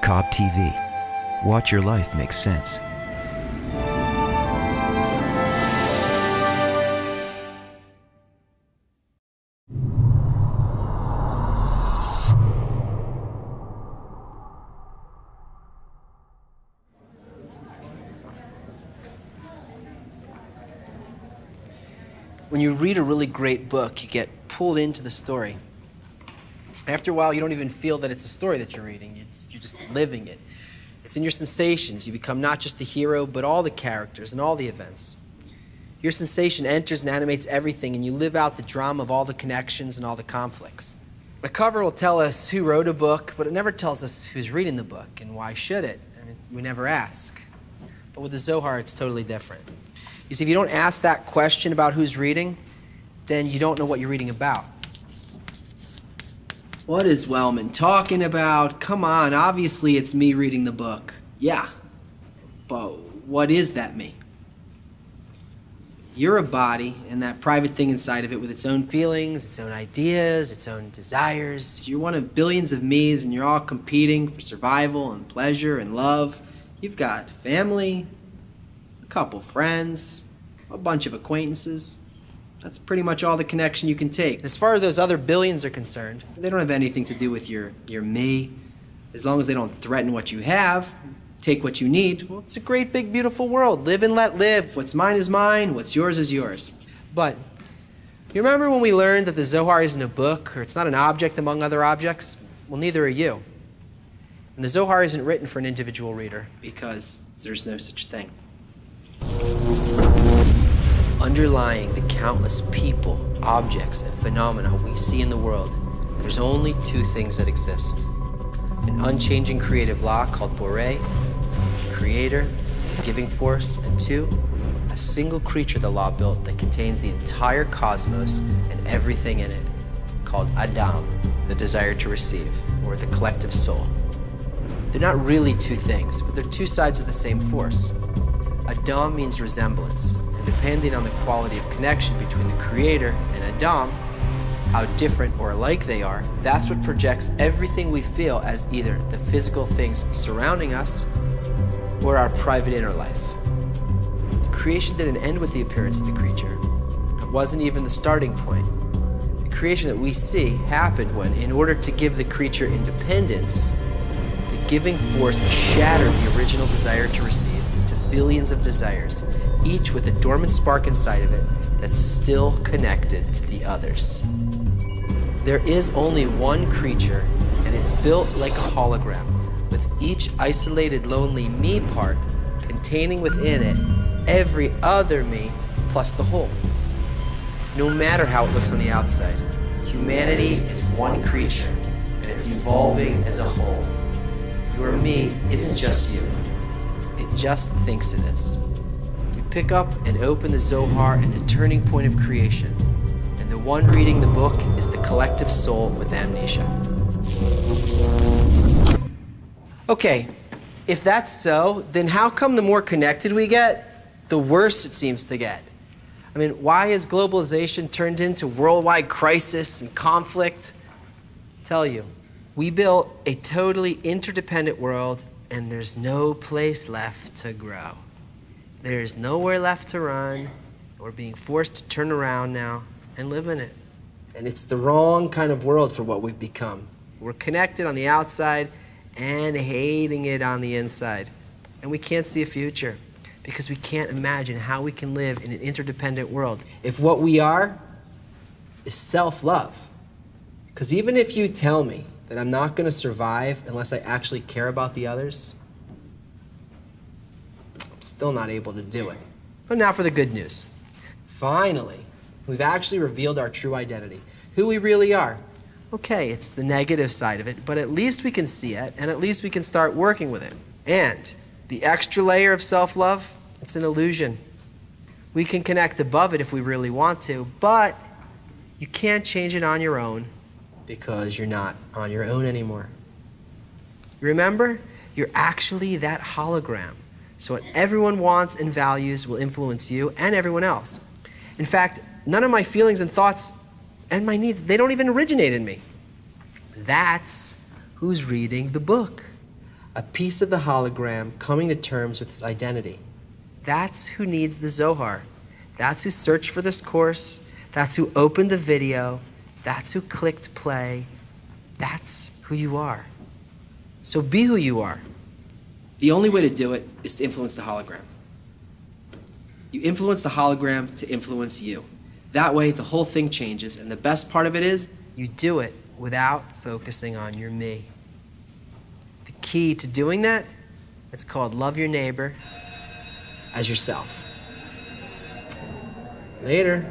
Cobb TV. Watch your life make sense. When you read a really great book, you get pulled into the story. After a while, you don't even feel that it's a story that you're reading. You're just living it. It's in your sensations. You become not just the hero, but all the characters and all the events. Your sensation enters and animates everything, and you live out the drama of all the connections and all the conflicts. The cover will tell us who wrote a book, but it never tells us who's reading the book, and why should it? I mean, we never ask. But with the Zohar, it's totally different. You see, if you don't ask that question about who's reading, then you don't know what you're reading about. What is Wellman talking about? Come on, obviously it's me reading the book. Yeah, but what is that me? You're a body, and that private thing inside of it with its own feelings, its own ideas, its own desires. You're one of billions of me's, and you're all competing for survival and pleasure and love. You've got family, a couple friends, a bunch of acquaintances. That's pretty much all the connection you can take. As far as those other billions are concerned, they don't have anything to do with your me. As long as they don't threaten what you have, take what you need, well, it's a great, big, beautiful world. Live and let live. What's mine is mine. What's yours is yours. But you remember when we learned that the Zohar isn't a book, or it's not an object among other objects? Well, neither are you. And the Zohar isn't written for an individual reader, because there's no such thing. Underlying the countless people, objects, and phenomena we see in the world, there's only two things that exist. An unchanging creative law called Borei, creator, giving force, and two, a single creature the law built that contains the entire cosmos and everything in it, called Adam, the desire to receive, or the collective soul. They're not really two things, but they're two sides of the same force. Adam means resemblance, and depending on the quality of connection between the creator and Adam, how different or alike they are, that's what projects everything we feel as either the physical things surrounding us or our private inner life. The creation didn't end with the appearance of the creature. It wasn't even the starting point. The creation that we see happened when, in order to give the creature independence, the giving force shattered the original desire to receive into billions of desires, each with a dormant spark inside of it that's still connected to the others. There is only one creature, and it's built like a hologram, with each isolated, lonely me part containing within it every other me plus the whole. No matter how it looks on the outside, humanity is one creature, and it's evolving as a whole. Your me isn't just you. It just thinks it is. We pick up and open the Zohar at the turning point of creation, and the one reading the book is the collective soul with amnesia. Okay, if that's so, then how come the more connected we get, the worse it seems to get? I mean, why has globalization turned into worldwide crisis and conflict? I'll tell you, we built a totally interdependent world, and there's no place left to grow. There's nowhere left to run. We're being forced to turn around now and live in it. And it's the wrong kind of world for what we've become. We're connected on the outside and hating it on the inside. And we can't see a future because we can't imagine how we can live in an interdependent world if what we are is self-love. Because even if you tell me that I'm not going to survive unless I actually care about the others, I'm still not able to do it. But now for the good news. Finally, we've actually revealed our true identity, who we really are. Okay, it's the negative side of it, but at least we can see it, and at least we can start working with it. And the extra layer of self-love, it's an illusion. We can connect above it if we really want to, but you can't change it on your own because you're not on your own anymore. Remember, you're actually that hologram. So what everyone wants and values will influence you and everyone else. In fact, none of my feelings and thoughts and my needs, they don't even originate in me. That's who's reading the book. a piece of the hologram coming to terms with its identity. That's who needs the Zohar. That's who searched for this course. That's who opened the video. That's who clicked play. That's who you are. So be who you are. The only way to do it is to influence the hologram. You influence the hologram to influence you. That way, the whole thing changes, and the best part of it is, you do it without focusing on your me. The key to doing that, it's called love your neighbor as yourself. Later.